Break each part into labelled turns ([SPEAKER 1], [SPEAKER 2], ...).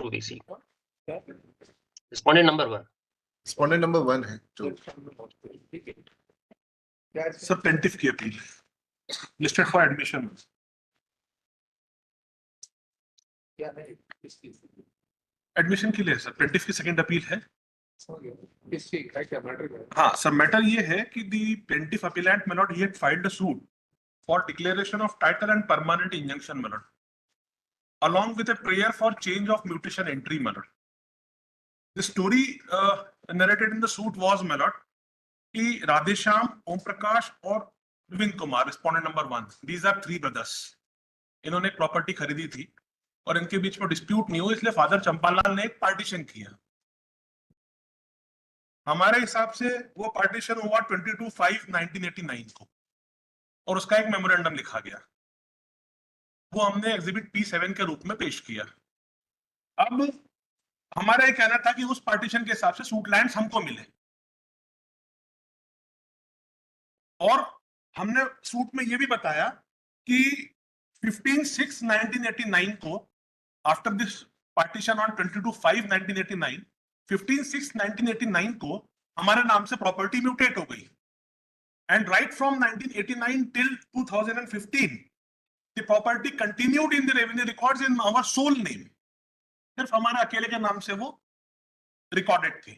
[SPEAKER 1] to VC. Respondent number 1.
[SPEAKER 2] Respondent number 1 है जो
[SPEAKER 3] sir plaintiff की appeal listed for admission. Admission के लिए सर प्लेंटिफ की सेकंड अपील है। हाँ सर, मैटर ये है कि the plaintiff appellant may not yet filed a suit for declaration of title and permanent injunction, my lord, along with a prayer for change of mutation entry, my lord. The story narrated in the suit was, my lord, कि राधेश्याम, ओम प्रकाश और Arvind Kumar, respondent number 1, these are 3 brothers. इन्होंने एक property खरीदी थी और इनके बीच में dispute नहीं हुआ, इसलिए फादर चंपालाल ने एक पार्टीशन किया। हमारे हिसाब से वो पार्टीशन हुआ 22/5/1989 को और उसका एक मेमोरेंडम लिखा गया, वो हमने एग्जिबिट P7 के रूप में पेश किया। अब हमारा ये कहना था कि उस पार्टीशन के हिसाब से सूट लैंड्स हमको मिले और हमने सूट में ये भी बताया कि 15/6/1989 को आफ्टर दिस पार्टीशन ऑन 22/5/1989, 15/6/1989 को हमारे नाम से प्रॉपर्टी म्यूटेट हो गई and right from 1989 till 2015 the property continued in the revenue records in our sole name, सिर्फ हमारे अकेले के नाम से वो रिकॉर्डेड थे।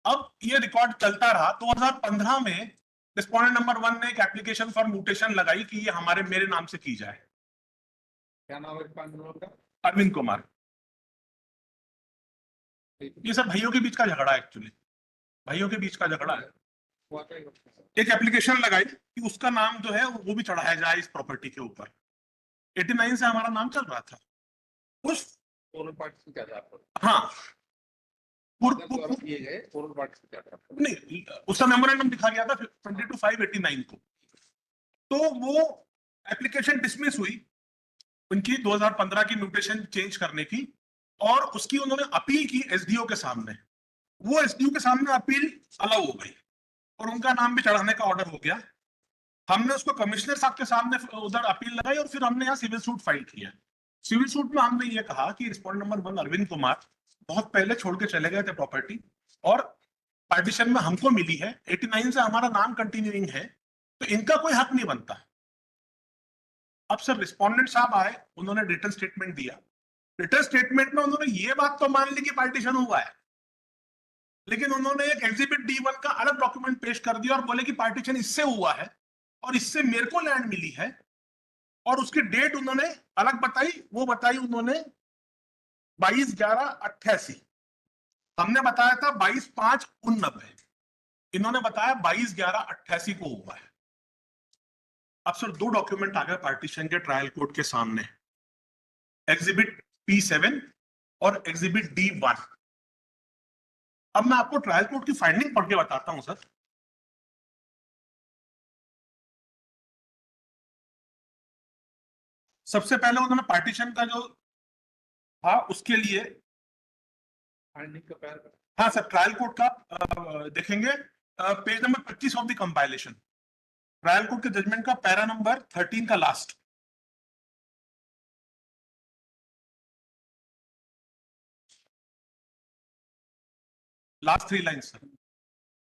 [SPEAKER 3] अब ये रिकॉर्ड चलता रहा। 2015 में रिस्पोंडेंट नंबर 1 ने एक एप्लीकेशन फॉर म्यूटेशन लगाई कि ये मेरे नाम से की जाए।
[SPEAKER 4] क्या नाम है?
[SPEAKER 3] अरविंद कुमार। ये सब भाइयों के बीच का झगड़ा है, एक्चुअली भाइयों के बीच का झगड़ा है। एक एप्लीकेशन लगाई कि उसका नाम जो है वो भी चढ़ाया जाए इस प्रॉपर्टी के ऊपर। 89 से हमारा नाम चल रहा था उस हाँ नहीं, उसका मेमोरेंडम लिखा गया था 22/5/89 को। तो वो एप्लीकेशन डिसमिस हुई उनकी 2015 की म्यूटेशन चेंज करने की और उसकी उन्होंने अपील की एसडीओ के सामने। वो एसडीओ के सामने अपील अलाउ हो गई और उनका नाम भी चढ़ाने का ऑर्डर हो गया। हमने उसको कमिश्नर साहब के सामने उधर अपील लगाई और फिर हमने यहाँ सिविल सूट फाइल किया। सिविल सूट में हमने ये कहा कि रिस्पोंडेंट नंबर 1 अरविंद कुमार बहुत पहले छोड़ के चले गए थे प्रॉपर्टी और पार्टीशन में हमको मिली है। 89 से हमारा नाम कंटिन्यूइंग है, तो इनका कोई हक नहीं बनता। अब सर रिस्पोंडेंट साहब आए, उन्होंने रिटन स्टेटमेंट दिया। रिटन स्टेटमेंट में उन्होंने ये बात तो मान ली कि पार्टीशन हुआ है, लेकिन उन्होंने एक एग्जिबिट D1 का अलग डॉक्यूमेंट पेश कर दिया और बोले कि पार्टीशन इससे हुआ है और इससे मेरे को लैंड मिली है और उसकी डेट उन्होंने अलग बताई। वो बताई उन्होंने 22/11/88। हमने बताया था 22/5/89, इन्होंने बताया 22/11/88 को हुआ है। अब सर 2 डॉक्यूमेंट आ गए पार्टीशन के ट्रायल कोर्ट के सामने, एग्जिबिट P7 और एग्जिबिट D1। अब मैं आपको ट्रायल कोर्ट की फाइंडिंग पढ़ के बताता हूं सर। सबसे पहले उन्होंने पार्टीशन का जो था उसके लिए हाँ सर ट्रायल कोर्ट का देखेंगे page number 25 of the compilation, trial court के जजमेंट का पैरा नंबर 13 का लास्ट। Last 3 line sir.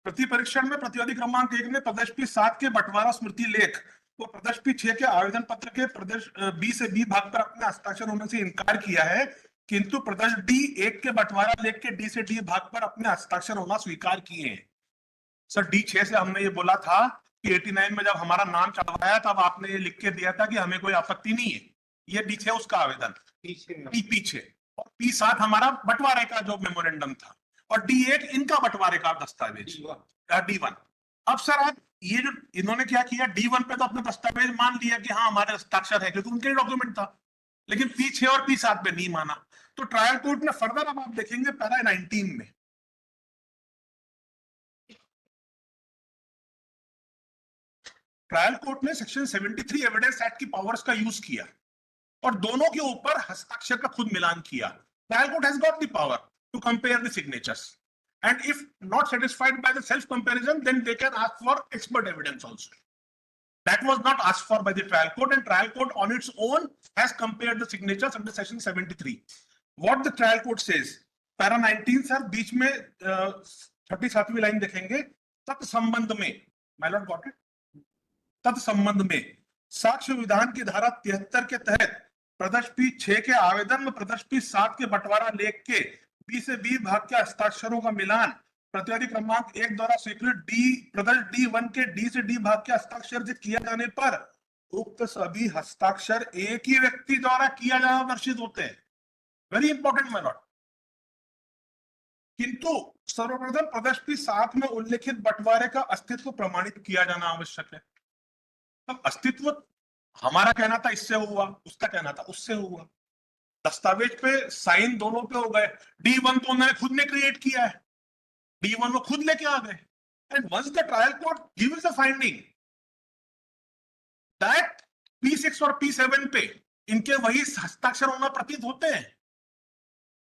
[SPEAKER 3] प्रति परीक्षण में प्रतिवादी क्रमांक 1 ने प्रदेश P7 के बंटवारा स्मृति लेख वो प्रदेश P6 के आवेदन पत्र के प्रदेश B से B भाग पर अपने हस्ताक्षर होने से इनकार किया है, किंतु प्रदेश D1 के बंटवारा लेख के D से D भाग पर अपने हस्ताक्षर होना स्वीकार किए हैं। सर D6 से हमने ये बोला था कि 89 में जब हमारा नाम चढ़वाया तब आपने ये लिख के दिया था कि हमें कोई आपत्ति नहीं है। ये D6 उसका आवेदन, P6 और P7 हमारा बंटवारे का जो मेमोरेंडम था और D1 इनका बंटवारे का दस्तावेज D1। अब सर आप ये जो इन्होंने क्या किया, D1 पे तो अपने दस्तावेज मान लिया कि हाँ हमारे हस्ताक्षर है क्योंकि उनके डॉक्यूमेंट था, लेकिन P6 और P7 पे नहीं माना। तो ट्रायल कोर्ट ने फर्दर अब आप देखेंगे पैरा 19 में ट्रायल कोर्ट ने सेक्शन 73 एविडेंस एक्ट की पावर्स का यूज किया और दोनों के ऊपर हस्ताक्षर का खुद मिलान किया। Trial court has got the power to compare the signatures, and if not satisfied by the self comparison, then they can ask for expert evidence also. That was not asked for by the trial court, and trial court on its own has compared the signatures under section 73. What the trial court says, para 19 sir बीच में 37वीं line देखेंगे, तत्संबंध में, my lord got it, तत्संबंध में साक्ष्य विधान की धारा 73 के तहत प्रदर्श पी 6 के आवेदन में प्रदर्श पी 7 के बंटवारा लेख के बी से बी भाग के हस्ताक्षरों का मिलान प्रतिवादी क्रमांक 1 द्वारा स्वीकृत डी प्रदर्श D1 के डी से डी भाग के हस्ताक्षर से किया जाने पर उक्त सभी हस्ताक्षर एक ही व्यक्ति द्वारा किया जाना दर्शित होते हैं। Very important my Lord. किंतु सर्वप्रथम प्रदर्श पी 7 में उल्लेखित बंटवारे का अस्तित्व प्रमाणित किया जाना आवश्यक है। अब अस्तित्व हमारा कहना था इससे हुआ, उसका कहना था उससे हुआ, दस्तावेज पे साइन दोनों पे हो गए। D1 तो उन्होंने खुद ने क्रिएट किया है, D1 वो खुद लेके आ गए। And once the trial court gives the finding that P6 और P7 पे इनके वही हस्ताक्षर होना प्रतीत होते हैं,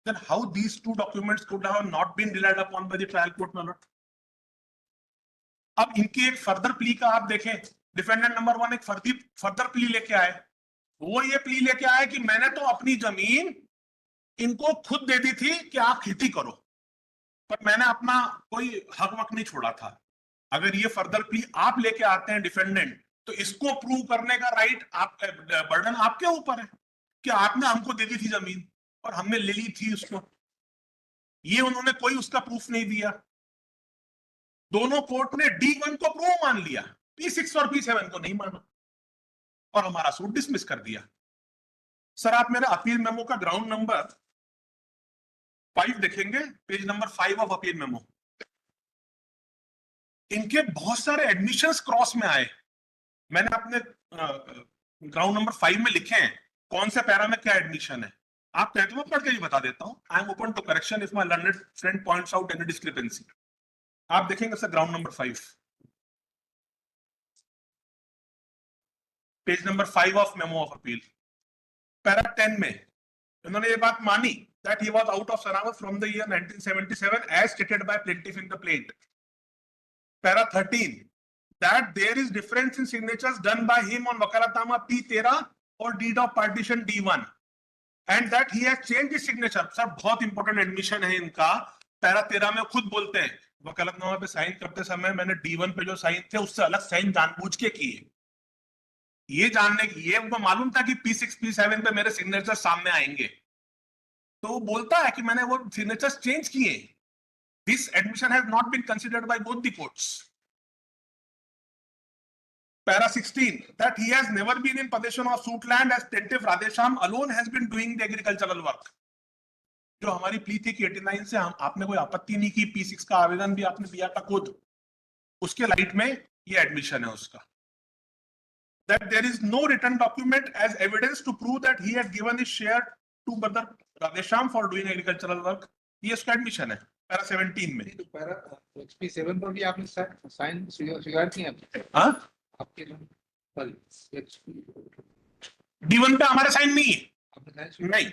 [SPEAKER 3] then how these two documents could have not been relied upon by the trial court, my lord? अब इनकी एक फर्दर प्ली का आप देखें, डिफेंडेंट नंबर 1 एक फर्दर प्ली लेके आए। वो ये प्ली लेके आए कि मैंने तो अपनी जमीन इनको खुद दे दी थी कि आप खेती करो, पर मैंने अपना कोई हक वक नहीं छोड़ा था। अगर ये फर्दर प्ली आप लेके आते हैं डिफेंडेंट, तो इसको प्रूव करने का राइट आप, बर्डन आपके ऊपर है कि आपने हमको दे दी थी जमीन और हमने ले ली थी उसको। ये उन्होंने कोई उसका प्रूफ नहीं दिया। दोनों कोर्ट ने D1 को प्रूव मान लिया, P6 और P7 को नहीं माना और हमारा सूट डिसमिस कर दिया। सर आप मेरे अपील मेमो का ग्राउंड नंबर 5 देखेंगे, page number 5 of appeal memo. इनके बहुत सारे एडमिशंस क्रॉस में आए। मैंने अपने ग्राउंड नंबर 5 में लिखे हैं कौन से पैरा में क्या एडमिशन है। आप कहते हो मैं पढ़ के ही बता देता हूं। I am open to correction if my learned friend points out any discrepancy. आप देखेंगे sir ground number 5, page number 5 of memo of appeal, para 10 में इन्होंने ये बात मानी that he was out of Sarawak from the year 1977 as stated by plaintiff in the plaint. Para 13, that there is difference in signatures done by him on Wakalatnama P13 or deed of partition D1 and that he has changed his signature. Sir बहुत important admission है इनका। Para 13 में खुद बोलते हैं वकालतनामा पे sign करते समय मैंने D1 पे जो साइन थे उससे अलग साइन जानबूझ के किए। ये जानने की, ये उनको मालूम था कि P6 P7 पे मेरे सिग्नेचर सामने आएंगे, तो वो बोलता है कि मैंने वो सिग्नेचर्स चेंज किए। This admission has not been considered by both the courts. Para 16, that he has never been in possession of suit land as plaintiff Radhesham alone has been doing the agricultural work. जो हमारी plea थी कि 89 से हम आपने कोई आपत्ति नहीं की, P6 का आवेदन भी आपने दिया था खुद, उसके लाइट में ये एडमिशन है उसका। That there is no written document as evidence to prove that he had given his share to brother Radhesham for doing agricultural work. ये उसका एडमिशन है पैरा 17 में।
[SPEAKER 4] तो पैरा P7 पर भी आपने साइन स्वीकार किया?
[SPEAKER 3] हाँ,
[SPEAKER 4] आपके
[SPEAKER 3] D1 पे हमारे साइन नहीं है। नहीं,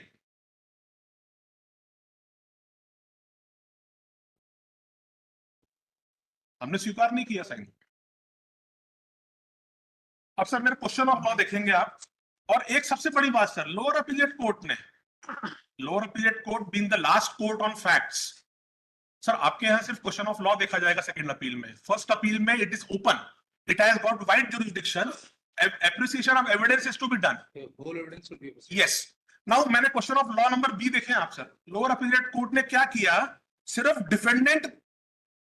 [SPEAKER 3] हमने स्वीकार नहीं किया साइन। अब सर मेरे क्वेश्चन ऑफ लॉ देखेंगे आप, और एक सबसे बड़ी बात सर, लोअर अपीलेट कोर्ट ने, lower appellate court being the last court on facts, sir आपके यहाँ सिर्फ क्वेश्चन ऑफ लॉ देखा जाएगा सेकंड अपील में। फर्स्ट अपील में it is open, it has got wide jurisdiction, appreciation of evidence is to be done.
[SPEAKER 4] Whole evidence will be available.
[SPEAKER 3] Yes. Now मैंने question of law number B देखें आप sir. Lower appellate court ने क्या किया, सिर्फ defendant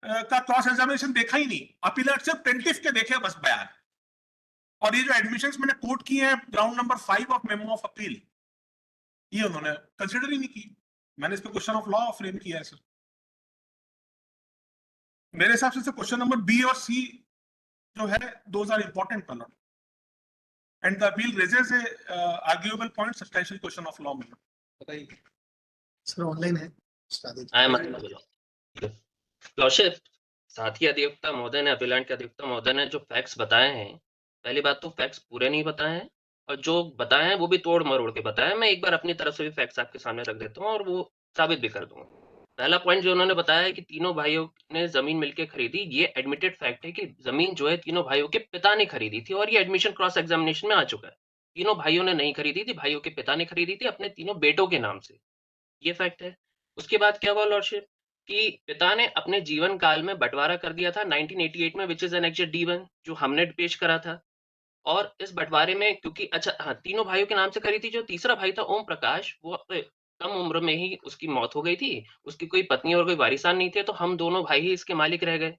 [SPEAKER 3] का cross examination देखा ही नहीं, अपीलेट सिर्फ प्लेंटिफ के देखे बस बयान। और ये जो एडमिशंस मैंने कोर्ट किए हैं ground number 5 of memo of appeal, ये उन्होंने कंसीडर ही नहीं की। मैंने इस पे क्वेश्चन ऑफ लॉ फ्रेम किया है सर। मेरे हिसाब से क्वेश्चन नंबर बी और सी जो है, those are important color, and the appeal raises a arguable point, substantial question of law.
[SPEAKER 4] बताइए
[SPEAKER 2] सर ऑनलाइन है।
[SPEAKER 1] लॉर्डशिप, साथी अधिवक्ता महोदय ने, अपीलेंट के अधिवक्ता महोदय ने जो फैक्ट्स बताए हैं, पहली बात तो फैक्ट्स पूरे नहीं बताए हैं, और जो बताए हैं वो भी तोड़ मरोड़ के बताए हैं। मैं एक बार अपनी तरफ से भी फैक्ट्स आपके सामने रख देता हूँ और वो साबित भी कर दूंगा। पहला पॉइंट जो उन्होंने बताया है कि तीनों भाइयों ने जमीन मिलकर खरीदी, ये एडमिटेड फैक्ट है कि जमीन जो है तीनों भाइयों के पिता ने खरीदी थी, और ये एडमिशन क्रॉस एग्जामिनेशन में आ चुका है। तीनों भाइयों ने नहीं खरीदी थी, भाइयों के पिता ने खरीदी थी अपने तीनों बेटों के नाम से। ये फैक्ट है। उसके बाद क्या हुआ लॉर्डशिप कि पिता ने अपने जीवन काल में बंटवारा कर दिया था 1988 में, व्हिच इज एनेक्स्ड D1 जो हमने पेश करा था। और इस बंटवारे में क्योंकि अच्छा हाँ, तीनों भाइयों के नाम से करी थी। जो तीसरा भाई था ओम प्रकाश, वो कम उम्र में ही उसकी मौत हो गई थी। उसकी कोई पत्नी और कोई वारिसान नहीं थे, तो हम दोनों भाई ही इसके मालिक रह गए,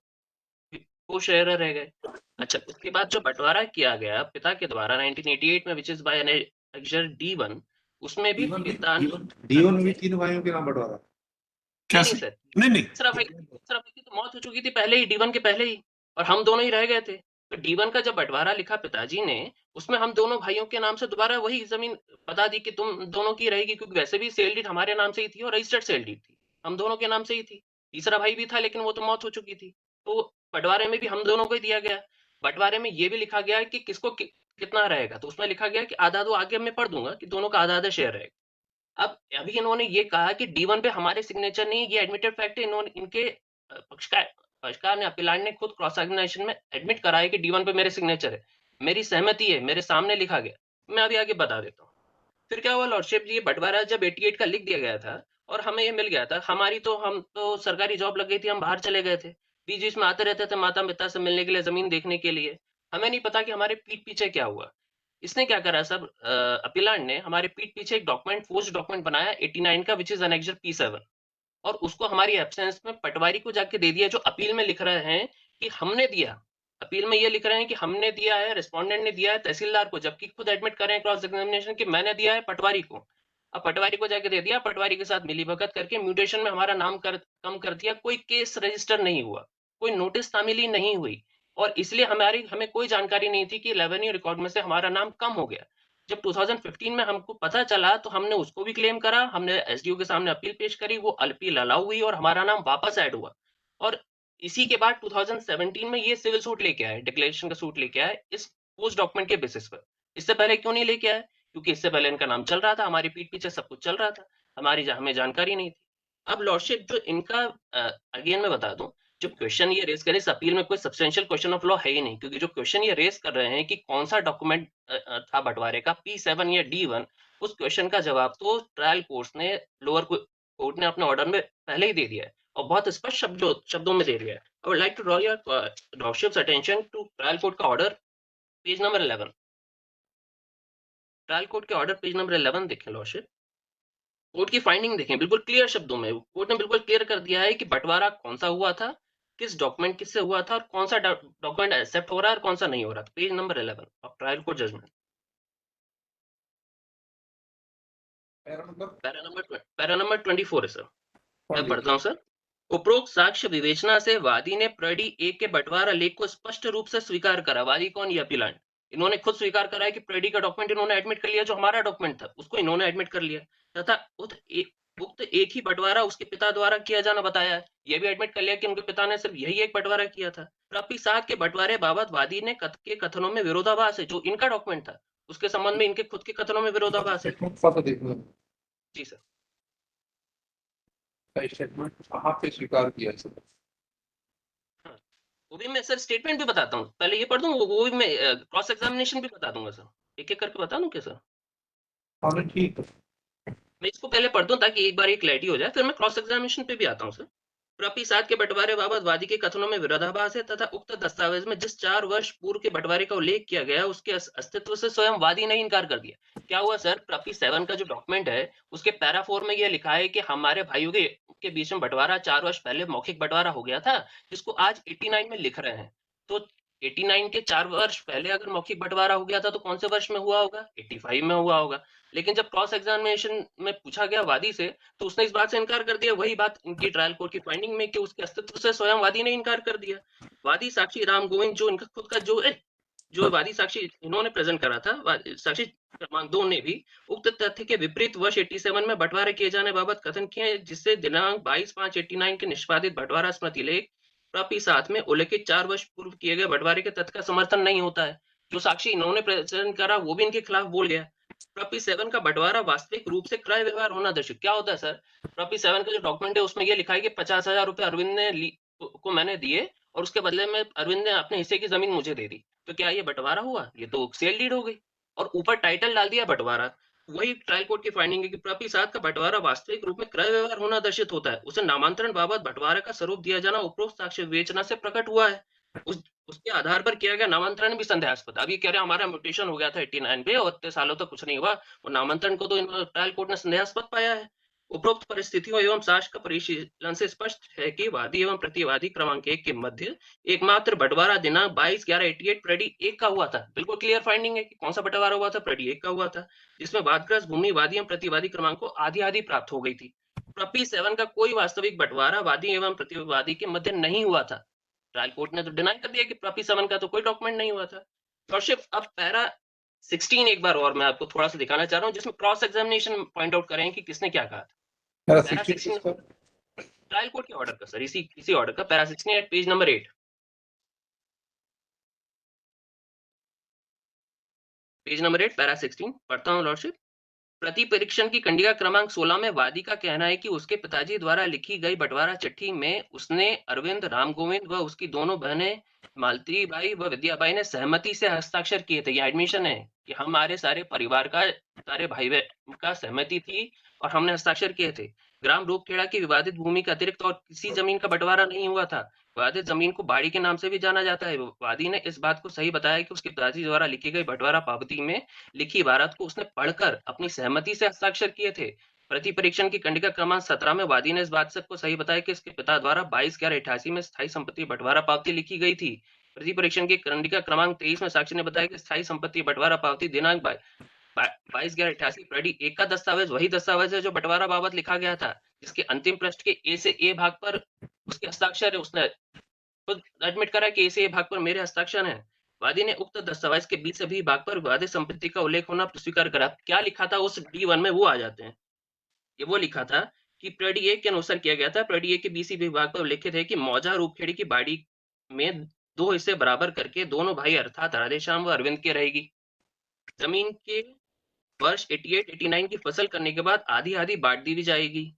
[SPEAKER 1] को-शेयरर रह गए। अच्छा, उसके बाद जो बंटवारा किया गया पिता के द्वारा 1988 में, which is by annexed D1, उसमें भी पिता ने
[SPEAKER 4] D1 में भी तीन भाइयों के नाम बंटवारा।
[SPEAKER 1] नहीं
[SPEAKER 3] कैसे?
[SPEAKER 1] सर,
[SPEAKER 3] नहीं
[SPEAKER 1] तीसरा भाई की तो मौत हो चुकी थी पहले ही, D1 के पहले ही, और हम दोनों ही रह गए थे। तो D1 का जब बंटवारा लिखा पिताजी ने, उसमें हम दोनों भाइयों के नाम से दोबारा वही ज़मीन बता दी कि तुम दोनों की रहेगी, क्योंकि वैसे भी सेल डीड हमारे नाम से ही थी और रजिस्टर्ड सेल डीड थी। हम दोनों के नाम से ही थी। तीसरा भाई भी था, लेकिन वो तो मौत हो चुकी थी। तो बँटवारे में भी हम दोनों को ही दिया गया। बँटवारे में ये भी लिखा गया है कि किसको कितना रहेगा। तो उसमें लिखा गया है कि आधा-आधा, आगे मैं पढ़ दूँगा कि दोनों का आधा-आधा शेयर रहेगा। अब अभी इन्होंने ये कहा कि D1 पे हमारे सिग्नेचर नहीं है, ये एडमिटेड फैक्ट है। इन्होंने इनके पक्षकार ने, अपीलांट ने खुद क्रॉस एग्जामिनेशन में एडमिट करा है कि D1 पे मेरे सिग्नेचर है, मेरी सहमति है, मेरे सामने लिखा गया। मैं अभी आगे बता देता हूँ। फिर क्या हुआ लॉर्डशिप, ये बंटवारा जब 88 का लिख दिया गया था और हमें ये मिल गया था, हम तो सरकारी जॉब लग गई थी, हम बाहर चले गए थे। बीच-बीच में आते रहते थे माता-पिता से मिलने के लिए, ज़मीन देखने के लिए। हमें नहीं पता कि हमारे पीठ पीछे क्या हुआ। इसने क्या करा सब, अपीलांट ने हमारे पीठ पीछे एक डॉक्यूमेंट, फोर्स्ड डॉक्यूमेंट बनाया 89 का, व्हिच इज एनेक्स्ड P7, और उसको हमारी एब्सेंस में पटवारी को जाके दे दिया, जो अपील में लिख रहे हैं कि हमने दिया। अपील में ये लिख रहे हैं कि हमने दिया है, रिस्पोंडेंट ने दिया है तहसीलदार को, जबकि खुद एडमिट कर रहे हैं क्रॉस एग्जामिनेशन कि मैंने दिया है पटवारी को। अब पटवारी को जाके दे दिया, पटवारी के साथ मिलीभगत करके म्यूटेशन में हमारा नाम कम कर दिया। कोई केस रजिस्टर नहीं हुआ, कोई नोटिस तामीली नहीं हुई, और इसलिए हमें कोई जानकारी नहीं थी कि 11 रिकॉर्ड में से हमारा नाम कम हो गया। जब 2015 में हमको पता चला, तो हमने उसको भी क्लेम करा, हमने एसडीओ के सामने अपील पेश करी, वो अपील अलाउ हुई और हमारा नाम वापस ऐड हुआ। और इसी के बाद 2017 में ये सिविल सूट लेके आए, डिक्लेरेशन का सूट लेके आए इस पोस्ट डॉक्यूमेंट के बेसिस पर। इससे पहले क्यों नहीं लेके आए? क्योंकि इससे पहले इनका नाम चल रहा था, हमारी पीठ पीछे सब कुछ चल रहा था, हमें जानकारी नहीं थी। अब लॉर्डशिप जो इनका, अगेन मैं बता दूं, जो क्वेश्चन ये रेज करे इस अपील में, कोई सब्सटेंशियल क्वेश्चन ऑफ लॉ है ही नहीं, क्योंकि जो क्वेश्चन ये रेज कर रहे हैं कि कौन सा डॉक्यूमेंट था बंटवारे का, P7 या D1, उस क्वेश्चन का जवाब तो ट्रायल कोर्ट ने, लोअर कोर्ट ने अपने ऑर्डर में पहले ही दे दिया है, और बहुत स्पष्ट शब्दों में दे दिया है। I would like to draw your lordship's attention to trial court का order, page number 11। Trial court के ऑर्डर पेज नंबर 11 देखें लॉर्डशिप। कोर्ट की फाइंडिंग देखें, बिल्कुल क्लियर शब्दों में कोर्ट ने बिल्कुल क्लियर कर दिया है कि बंटवारा कौन सा हुआ था, किस डॉक्यूमेंट किससे हुआ था, और कौन सा डॉक्यूमेंट एक्सेप्ट हो रहा है और कौन सा नहीं हो रहा। Page number 11 of trial court judgement, para number 24 है सर। मैं पढ़ता हूँ सर। उपरोक्त साक्ष्य विवेचना से वादी ने प्रडी ए के बंटवारा लेख को स्पष्ट रूप से स्वीकार करा। वादी कौन? ये अपीलांट। इन्होंने खुद स्वीकार करा है कि प्रडी का डॉक्यूमेंट इन्होंने एडमिट कर लिया, जो हमारा डॉक्यूमेंट था उसको इन्होंने एडमिट कर लिया, तथा उक्त एक ही बंटवारा उसके पिता द्वारा किया जाना बताया है। ये भी एडमिट कर लिया कि उनके पिता ने सिर्फ यही एक बंटवारा किया था। प्राप्ति 7 के बंटवारे बाबत वादी ने के कथनों में विरोधाभास है। जो इनका डॉक्यूमेंट था उसके संबंध में इनके खुद के कथनों में विरोधाभास है। जी सर।
[SPEAKER 4] स्टेटमेंट कहाँ पे स्वीकार किया है सर?
[SPEAKER 1] हाँ, वो भी मैं सर स्टेटमेंट भी बताता हूँ। पहले ये पढ़ दूँ, वो भी मैं क्रॉस एग्जामिनेशन भी बता दूंगा सर। एक-एक करके बता दूँ क्या सर?
[SPEAKER 4] हाँ ठीक है।
[SPEAKER 1] मैं इसको पहले पढ़ दूं ताकि एक बार ये क्लैरिटी हो जाए, फिर मैं क्रॉस एग्जामिनेशन पे भी आता हूँ सर। प्राप्ति 7 के बंटवारे बाबत वादी के कथनों में विरोधाभास है, तथा उक्त दस्तावेज में जिस 4 वर्ष पूर्व के बंटवारे का उल्लेख किया गया है, उसके अस्तित्व से स्वयं वादी ने इनकार कर दिया। क्या हुआ सर? प्राप्ति 7 का जो डॉक्यूमेंट है, उसके पैरा 4 में यह लिखा है कि हमारे भाइयों के बीच में बंटवारा 4 वर्ष पहले मौखिक बंटवारा हो गया था, जिसको आज 89 में लिख रहे हैं। तो 89 के 4 वर्ष पहले अगर मौखिक बंटवारा हो गया था, तो कौन से वर्ष में हुआ होगा? 85 में हुआ होगा। लेकिन जब क्रॉस एग्जामिनेशन में पूछा गया वादी से, तो उसने इस बात से इनकार कर दिया। वही बात इनकी ट्रायल कोर्ट की फाइंडिंग में कि उसके अस्तित्व से स्वयं वादी ने इनकार कर दिया। वादी साक्षी राम गोविंद, जो इनका खुद का जो वादी साक्षी इन्होंने प्रेजेंट करा था, साक्षी क्रमांक 2 ने भी उक्त तथ्य के विपरीत वर्ष 87 में बंटवारे किए जाने बाबत कथन किए, जिससे दिनांक 22/5/89 के निष्पादित बंटवारा स्मृति लेख प्राप्ति 7 में उल्लेखित 4 वर्ष पूर्व किए गए बंटवारे के तथ्य का समर्थन नहीं होता है। जो साक्षी इन्होंने प्रेजेंट करा, वो भी इनके खिलाफ बोल गया। प्राप्ति 7 का बंटवारा वास्तविक रूप से क्रय व्यवहार होना दर्शित। क्या होता है सर? प्राप्ति 7 का जो डॉक्यूमेंट है, उसमें ये लिखा है कि 50,000 रुपए अरविंद ने को मैंने दिए, और उसके बदले में अरविंद ने अपने हिस्से की जमीन मुझे दे दी। तो क्या ये बंटवारा हुआ? ये तो सेल डीड हो गई। और ऊपर टाइटल डाल दिया बंटवारा। वही ट्रायल कोर्ट की फाइंडिंग है कि प्राप्ति 7 का बंटवारा वास्तविक रूप में क्रय व्यवहार होना दर्शित होता है। उसे नामांतरण बाबत बंटवारे का स्वरूप दिया जाना उपरोक्त साक्ष्य विवेचना से प्रकट हुआ है। उसके आधार पर किया गया नामांतरण भी संदेहास्पद। अभी कह रहे हैं हमारा म्यूटेशन हो गया था 89 पे और इतने सालों तक कुछ नहीं हुआ, और नामांतरण को तो ट्रायल कोर्ट ने संदेहास्पद पाया है। उपरोक्त परिस्थितियों एवं साक्ष्य का परिशीलन से स्पष्ट है कि वादी एवं प्रतिवादी क्रमांक 1 के मध्य एकमात्र बंटवारा दिनांक 22/11/88 प्रेडी 1 का हुआ था। बिल्कुल क्लियर फाइंडिंग है कि कौन सा बंटवारा हुआ था, प्रेडी 1 का हुआ था, जिसमें वादग्रस्त भूमि वादी एवं प्रतिवादी क्रमांक को आधी-आधी प्राप्त हो गई थी। प्रपी 7 का कोई वास्तविक बंटवारा वादी एवं प्रतिवादी के मध्य नहीं हुआ था। ट्रायल कोर्ट ने तो डिनाई कर दिया कि प्रपी 7 का तो कोई डॉक्यूमेंट नहीं हुआ था। लॉर्डशिप, अब पैरा 16 एक बार और मैं आपको थोड़ा सा दिखाना चाह रहा हूँ, जिसमें क्रॉस एग्जामिनेशन पॉइंट आउट करें कि किसने क्या कहा था।
[SPEAKER 4] पैरा
[SPEAKER 1] पैरा
[SPEAKER 4] 16
[SPEAKER 1] 16 ट्रायल कोर्ट के ऑर्डर का सर, इसी ऑर्डर का para 16 at page number 8, page number 8 para 16 पढ़ता हूँ लॉर्डशिप। प्रति परीक्षण की कंडिका क्रमांक 16 में वादी का कहना है कि उसके पिताजी द्वारा लिखी गई बंटवारा चिट्ठी में उसने अरविंद राम गोविंद व उसकी दोनों बहनें मालती बाई व विद्याबाई ने सहमति से हस्ताक्षर किए थे। यह एडमिशन है कि हमारे सारे परिवार का, सारे भाई बहन का सहमति थी और हमने हस्ताक्षर किए थे। ग्राम रूपखेड़ा की विवादित भूमि के अतिरिक्त और किसी जमीन का बंटवारा नहीं हुआ था। विवादित जमीन को बाड़ी के नाम से भी जाना जाता है। वादी ने इस बात को सही बताया कि उसके पिताजी द्वारा लिखी गई बंटवारा पावती में लिखी इबारत को उसने पढ़कर अपनी सहमति से हस्ताक्षर किए थे। प्रति परीक्षण की कंडिका क्रमांक 17 में वादी ने इस बात से को सही बताया कि इसके पिता द्वारा 22/11/88 में स्थायी संपत्ति बंटवारा पावती लिखी गई थी। प्रति परीक्षण की कंडिका क्रमांक 23 में साक्षी ने बताया कि स्थायी संपत्ति बंटवारा पावती दिनांक 22/11/88 प्रेडी 1 का दस्तावेज वही दस्तावेज है जो बंटवारा बाबत लिखा गया था, जिसके अंतिम पृष्ठ के ए से ए भाग पर उसके हस्ताक्षर है। उसने खुद एडमिट करा कि ए से ए भाग पर मेरे हस्ताक्षर हैं। वादी ने उक्त दस्तावेज के बी से बी भाग पर विवादित संपत्ति का उल्लेख होना स्वीकार करा। क्या लिखा था उस D1 में, वो आ जाते हैं। ये वो लिखा था कि प्रेडी 1 के अनुसार किया गया था। प्रेडी 1 के BC विभाग पर उल्लेखित है कि मौजा रूपखेड़ी की बाड़ी में 2 हिस्से बराबर करके दोनों भाई अर्थात राधेश्याम व अरविंद के रहेगी। जमीन के वर्ष 88-89 की फसल करने के बाद आधी-आधी बांट दी भी जाएगी।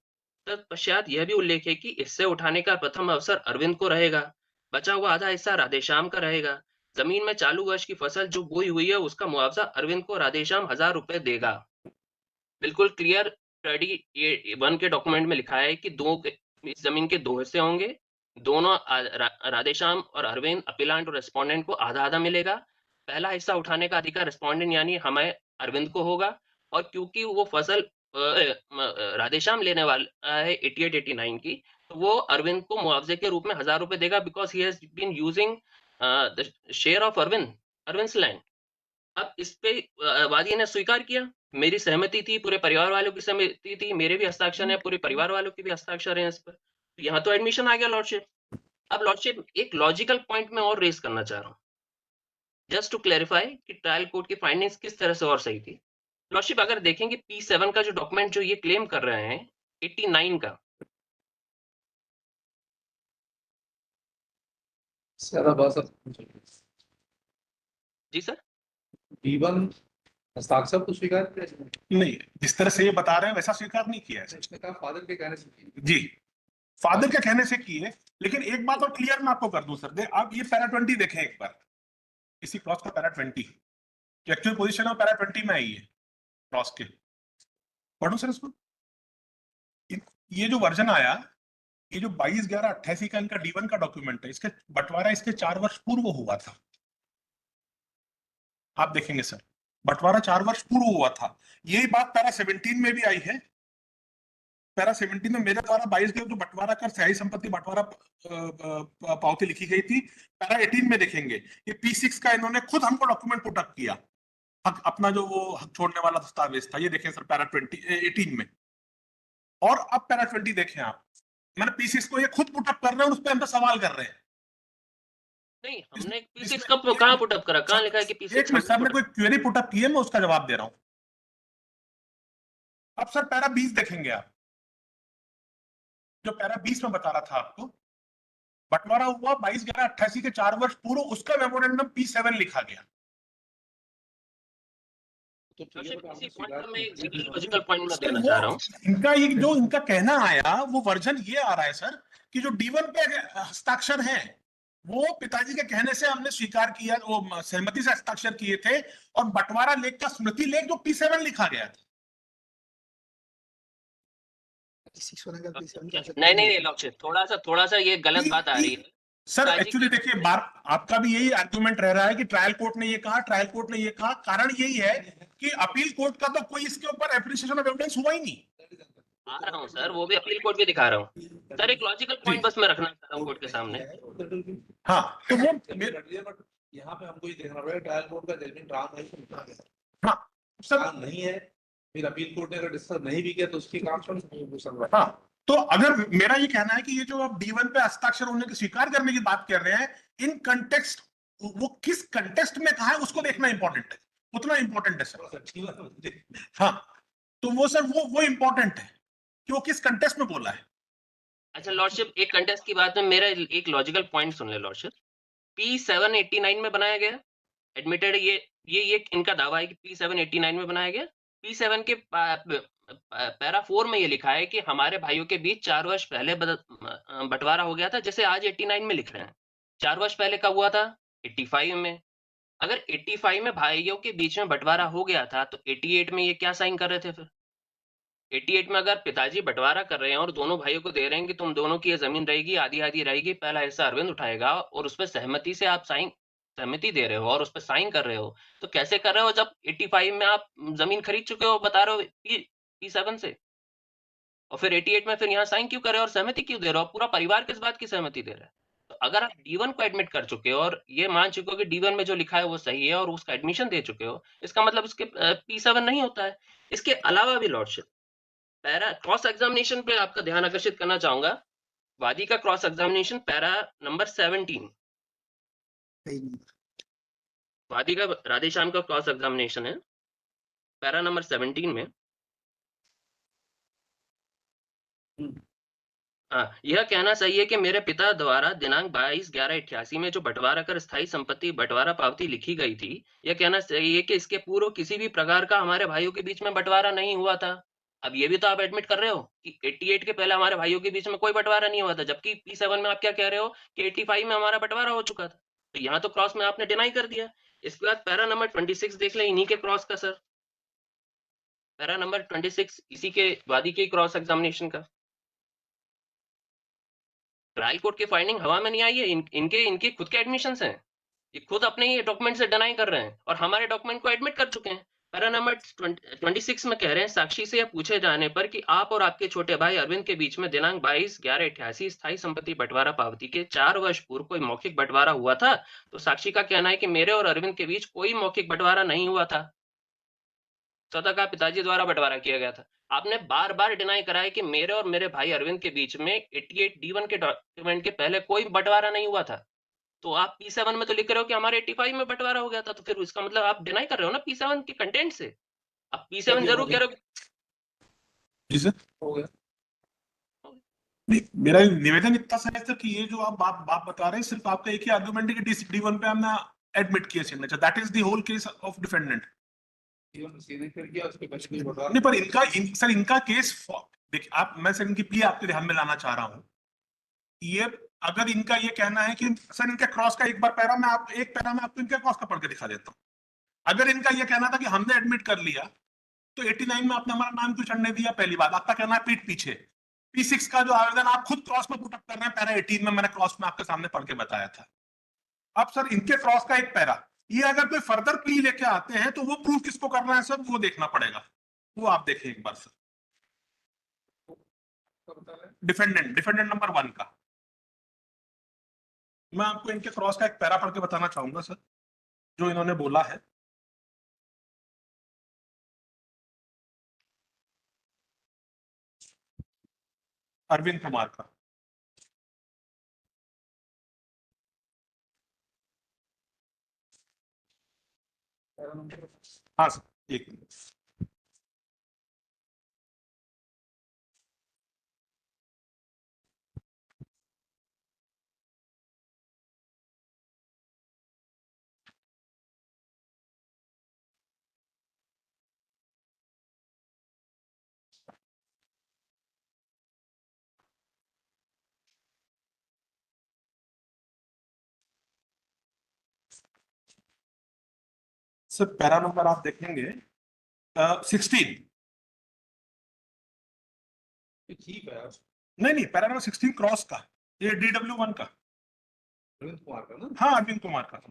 [SPEAKER 1] तत्पश्चात यह भी उल्लेख है कि इससे उठाने का प्रथम अवसर अरविंद को रहेगा। बचा हुआ आधा हिस्सा राधेश्याम का रहेगा। जमीन में चालू वर्ष की फसल जो बोई हुई है उसका मुआवजा अरविंद को राधेश्याम 1000 रुपए देगा। बिल्कुल क्लियर स्टडी ये 1 के डॉक्यूमेंट में लिखा है कि इस जमीन के 2 हिस्से होंगे। दोनों राधेश्याम और अरविंद अपीलांट और रेस्पोंडेंट को आधा-आधा मिलेगा। पहला हिस्सा उठाने का अधिकार रेस्पोंडेंट यानी हमें अरविंद को होगा, और क्योंकि वो फसल राधेश्याम लेने वाला है 88-89 की, तो वो अरविंद को मुआवजे के रूप में 1000 रुपए देगा because he has been using the share of Arvind's land. अब इस पे वादी ने स्वीकार किया, मेरी सहमति थी, पूरे परिवार वालों की सहमति थी, मेरे भी हस्ताक्षर है, पूरे परिवार वालों की भी हस्ताक्षर है इस पर। तो यहाँ तो एडमिशन आ गया लॉर्डशिप। अब लॉर्डशिप एक लॉजिकल पॉइंट में और रेज करना चाह रहा हूँ, जस्ट टू क्लैरिफाई कि ट्रायल कोर्ट की फाइंडिंग्स किस तरह से और सही थी। लॉर्डशिप, अगर देखेंगे P7 का जो डॉक्यूमेंट जो ये क्लेम कर रहे हैं 89 का, जी सर,
[SPEAKER 4] D1 हस्ताक्षर को स्वीकार किया
[SPEAKER 3] नहीं, जिस तरह से ये बता रहे हैं वैसा स्वीकार नहीं किया है।
[SPEAKER 4] इसने कहा फादर के कहने से किया।
[SPEAKER 3] जी, फादर के कहने से किए, लेकिन एक बात और क्लियर मैं आपको कर दूं सर, आप ये पैरा 20 देखें एक बार, इसी क्लॉज का पैरा 20 एक्चुअल पोजीशन में पैरा 20 में आई है क्लॉज के, पढ़ो सर इसको। ये जो वर्जन आया, ये जो 22/11/88 का इनका D1 का डॉक्यूमेंट है, इसके बंटवारा इसके 4 वर्ष पूर्व हुआ था। आप देखेंगे सर, बंटवारा 4 वर्ष पूर्व हुआ था। यही बात पैरा 17 में भी आई है। पैरा 17 में मेरे द्वारा 22 के जो बंटवारा कर सही संपत्ति बंटवारा पावती लिखी गई थी। पैरा 18 में देखेंगे, ये P6 का इन्होंने खुद हमको डॉक्यूमेंट पुट अप किया, हक अपना जो वो हक छोड़ने वाला दस्तावेज था। ये देखें सर पैरा 18 में, और अब पैरा 20 देखें आप, मैंने P6 को ये खुद पुट अप कर रहे हैं, उस पर हम सवाल कर रहे हैं।
[SPEAKER 1] नहीं, हमने P6 कहाँ पुट अप करा, कहाँ लिखा है कि P6?
[SPEAKER 3] सर ने कोई क्वेरी पुट अप की है, मैं उसका जवाब दे रहा हूं। अब सर पैरा 20 देखेंगे आप, जो पैरा 20 में बता रहा था आपको, बंटवारा हुआ 22/11/88 के 4 वर्ष पूर्व, उसका मेमोरेंडम P7 लिखा गया।
[SPEAKER 1] लॉजिकल पॉइंट में देना चाह रहा हूं,
[SPEAKER 3] इनका ये जो इनका कहना आया वो वर्जन ये आ रहा है सर कि जो D1 पे हस्ताक्षर है वो पिताजी के कहने से हमने स्वीकार किया, वो सहमति से हस्ताक्षर किए थे, और बंटवारा लेख का स्मृति लेख जो P7 लिखा गया था,
[SPEAKER 2] P6 होने का P7 जा सकता
[SPEAKER 1] नहीं
[SPEAKER 2] है।
[SPEAKER 1] नहीं नहीं लॉर्डशिप, थोड़ा सा ये गलत बात आ रही है।
[SPEAKER 3] सर
[SPEAKER 1] पिताजी
[SPEAKER 3] एक्चुअली
[SPEAKER 1] की-
[SPEAKER 3] देखिए, बात आपका भी यही आर्गुमेंट रह रहा है कि ट्रायल कोर्ट ने ये कहा, ट्रायल कोर्ट ने ये कहा। कारण यही है कि अपील कोर्ट का तो कोई इसके ऊपर एप्रिसिएशन ऑफ एविडेंस हुआ ही नहीं।
[SPEAKER 1] आ रहा हूँ सर, वो भी अपील कोर्ट भी दिखा रहा हूँ सर, एक लॉजिकल पॉइंट बस मैं रखना चाह रहा हूँ कोर्ट के सामने।
[SPEAKER 3] हाँ तो वो
[SPEAKER 5] यहाँ पे हमको ये देखना पड़ेगा ट्रायल कोर्ट का जजमेंट रहा नहीं,
[SPEAKER 3] हाँ सर
[SPEAKER 5] रहा नहीं है, फिर अपील कोर्ट ने अगर डिस्कस नहीं भी किया तो उसकी काम सुन।
[SPEAKER 3] हाँ, तो अगर मेरा ये कहना है कि ये जो आप D1 पे हस्ताक्षर होने की स्वीकार करने की बात कर रहे हैं, इन कंटेक्स्ट, वो किस कंटेक्स्ट में कहा है उसको देखना इंपॉर्टेंट है, उतना इंपॉर्टेंट है सर। हाँ तो वो सर वो इंपॉर्टेंट है कि वो किस कंटेक्स्ट में बोला है।
[SPEAKER 1] अच्छा लॉर्डशिप, एक कंटेस्ट की बात में मेरा एक लॉजिकल पॉइंट सुन ले लॉर्डशिप। P789 में बनाया गया, एडमिटेड, ये इनका दावा है कि P789 में बनाया गया। P7 के पैरा 4 में ये लिखा है कि हमारे भाइयों के बीच 4 वर्ष पहले बंटवारा हो गया था, जैसे आज 89 में लिख रहे हैं। 4 वर्ष पहले कब हुआ था? 85 में। अगर 85 में भाइयों के बीच में बंटवारा हो गया था तो 88 में ये क्या साइन कर रहे थे फिर? 88 में अगर पिताजी बंटवारा कर रहे हैं और दोनों भाइयों को दे रहे हैं कि तुम दोनों की ये जमीन रहेगी, आधी आधी रहेगी, पहला हिस्सा अरविंद उठाएगा, और उस पर सहमति से आप सहमति दे रहे हो और उस पर साइन कर रहे हो, तो कैसे कर रहे हो जब 85 में आप जमीन खरीद चुके हो, बता रहे हो P7 से, और फिर 88 में फिर यहाँ साइन क्यों कर रहे हो और सहमति क्यों दे रहे हो? पूरा परिवार किस बात की सहमति दे रहा है? तो अगर आप D1 को एडमिट कर चुके हो और ये मान चुके हो कि D1 में जो लिखा है वो सही है और उसका एडमिशन दे चुके हो, इसका मतलब उसके P7 नहीं होता है। इसके अलावा भी लॉर्डशिप, पैरा क्रॉस एग्जामिनेशन पे आपका ध्यान आकर्षित करना चाहूंगा। वादी का क्रॉस एग्जामिनेशन पैरा नंबर 17,
[SPEAKER 2] सही नहीं।
[SPEAKER 1] वादी का राधेश्याम का क्रॉस एग्जामिनेशन है पैरा नंबर 17 में। यह कहना सही है कि मेरे पिता द्वारा दिनांक 22/11/88 में जो बंटवारा कर स्थायी संपत्ति बंटवारा पावती लिखी गई थी, यह कहना सही है कि इसके पूर्व किसी भी प्रकार का हमारे भाइयों के बीच में बंटवारा नहीं हुआ था। अब ये भी तो आप एडमिट कर रहे हो कि 88 के पहले हमारे भाइयों के बीच में कोई बंटवारा नहीं हुआ था, जबकि P7 में आप क्या कह रहे हो कि 85 में हमारा बंटवारा हो चुका था। तो यहाँ तो क्रॉस में आपने डिनाई कर दिया। इसके बाद पैरा नंबर 26 देख लें, इन्हीं के क्रॉस का सर, पैरा नंबर 26 इसी के वादी के क्रॉस एग्जामिनेशन का। ट्रायल कोर्ट की फाइंडिंग हवा में नहीं आई है, इनके खुद के एडमिशंस हैं, ये खुद अपने ही डॉक्यूमेंट से डिनाई कर रहे हैं और हमारे डॉक्यूमेंट को एडमिट कर चुके हैं। पैरा नंबर 26 में कह रहे हैं, साक्षी से यह पूछे जाने पर कि आप और आपके छोटे भाई अरविंद के बीच में दिनांक 22/11/88 स्थायी संपत्ति बंटवारा पावती के 4 वर्ष पूर्व कोई मौखिक बंटवारा हुआ था, तो साक्षी का कहना है कि मेरे और अरविंद के बीच कोई मौखिक बंटवारा नहीं हुआ था, स्वतः का पिताजी द्वारा बंटवारा किया गया था। आपने बार बार डिनाई करा है कि मेरे और मेरे भाई अरविंद के बीच में 88 D1 के डॉक्यूमेंट के पहले कोई बंटवारा नहीं हुआ था। तो आप P7 में तो लिख रहे हो कि हमारे 85 में बंटवारा हो गया था, तो फिर इसका मतलब आप डिनाई कर रहे हो ना P7 के कंटेंट से। आप P7 जरूर कह रहे हो।
[SPEAKER 3] जी सर,
[SPEAKER 5] हो गया।
[SPEAKER 3] नहीं, मेरा निवेदन इतना सा है सर कि ये जो आप बता रहे हैं, सिर्फ आपका एक ही आर्गुमेंट है कि D1 पे हमने एडमिट किया signature, that is the whole case of defendant.
[SPEAKER 5] सीधे फिर किया उसके बच्चे को बता
[SPEAKER 3] नहीं, पर सर इनका केस, देखिए आप, मैं सर इनकी प्ली आपके ध्यान में लाना चाह रहा हूँ। ये अगर इनका ये कहना है कि सर इनका क्रॉस का एक पैरा में आपको इनका क्रॉस का पढ़ के दिखा देता हूँ। अगर इनका ये कहना था कि हमने एडमिट कर लिया तो 89 में आपने हमारा नाम क्यों चढ़ने दिया? पहली बात। आपका कहना है पीठ पीछे। P6 का जो आवेदन आप खुद क्रॉस में पुटअप कर रहे हैं, पैरा 18 में मैंने क्रॉस में आपके सामने पढ़ के बताया था। अब सर इनके क्रॉस का एक पैरा, ये अगर कोई फर्दर प्ली लेके आते हैं तो वो प्रूफ किसको करना है सर, वो देखना पड़ेगा। वो आप देखिए एक बार सर, डिफेंडेंट नंबर 1 का। मैं आपको इनके क्रॉस का एक पैरा पढ़ के बताना चाहूंगा सर, जो इन्होंने बोला है। अरविंद कुमार का। हाँ सर, एक मिनट। सर पैरा नंबर आप देखेंगे 16,
[SPEAKER 5] चीप है
[SPEAKER 3] नहीं पैरा नंबर 16 क्रॉस का, ये DW1 का।
[SPEAKER 5] अरविंद कुमार का ना।
[SPEAKER 3] हाँ, अरविंद कुमार का।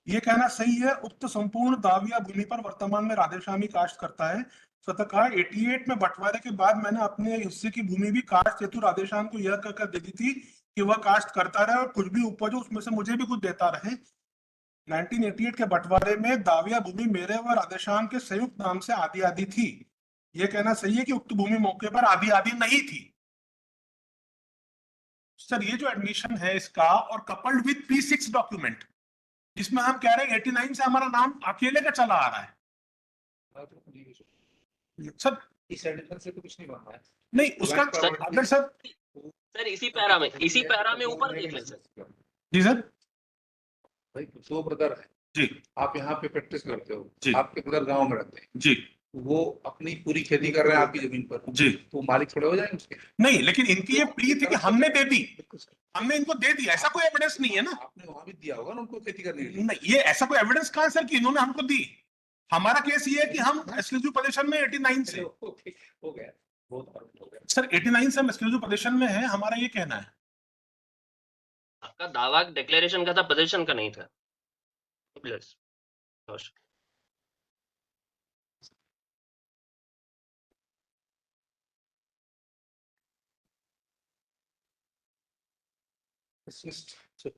[SPEAKER 3] ये कहना सही है, उक्त संपूर्ण दाविया भूमि पर वर्तमान में राधेश्यामी काश्त करता है। स्वतः कहा 88 में बंटवारे के बाद मैंने अपने हिस्से की भूमि भी काश्त हेतु राधेश्याम को यह कहकर दे दी थी कि वह काश्त करता रहे और कुछ भी उपज हो उसमें से मुझे भी कुछ देता रहे। 1988 के बंटवारे में दाविया भूमि मेरे व राधेश्याम के संयुक्त नाम से आधी आधी थी। यह कहना सही है कि उक्त भूमि मौके पर आधी आधी नहीं थी। सर ये जो एडमिशन है इसका और कपल्ड विद P6 डॉक्यूमेंट, जिसमें हम कह रहे हैं 89 से हमारा नाम अकेले का चला आ रहा है। सर
[SPEAKER 5] इस एडिशन से तो कुछ नहीं बनना है।
[SPEAKER 3] नहीं उसका
[SPEAKER 1] सर,
[SPEAKER 3] अगर सर
[SPEAKER 1] सर इसी पैरा में ऊपर देख लें सर।
[SPEAKER 3] जी सर
[SPEAKER 5] भाई दो ब्रदर है
[SPEAKER 3] जी
[SPEAKER 5] आप यहाँ पे प्रैक्टिस करते
[SPEAKER 3] जी।
[SPEAKER 5] हो, आपके ब्रदर गांव में रहते हैं,
[SPEAKER 3] जी
[SPEAKER 5] वो अपनी पूरी खेती कर रहे हैं आपकी जमीन पर,
[SPEAKER 3] जी।
[SPEAKER 5] तो मालिक थोड़े हो जाएंगे उसके।
[SPEAKER 3] नहीं लेकिन इनकी ये प्ली थी कि हमने दे दी,
[SPEAKER 5] बिल्कुल सर।
[SPEAKER 3] हमने इनको दे दी, ऐसा कोई एविडेंस नहीं है ना।
[SPEAKER 5] आपने वहां भी दिया होगा ना उनको खेती करने के लिए।
[SPEAKER 3] नहीं ये ऐसा कोई एविडेंस कहाँ है सर कि इन्होंने हमको दी। हमारा केस ये है कि हम एक्सक्लूसिव पोजीशन में 89 से,
[SPEAKER 5] ओके, हो गया, बहुत फर्क हो गया।
[SPEAKER 3] सर 89 से हम एक्सक्लूसिव पोजीशन में है, हमारा ये कहना है।
[SPEAKER 1] आपका दावा डिक्लेरेशन का था, पोजीशन का नहीं था। Please
[SPEAKER 5] Dismissed. So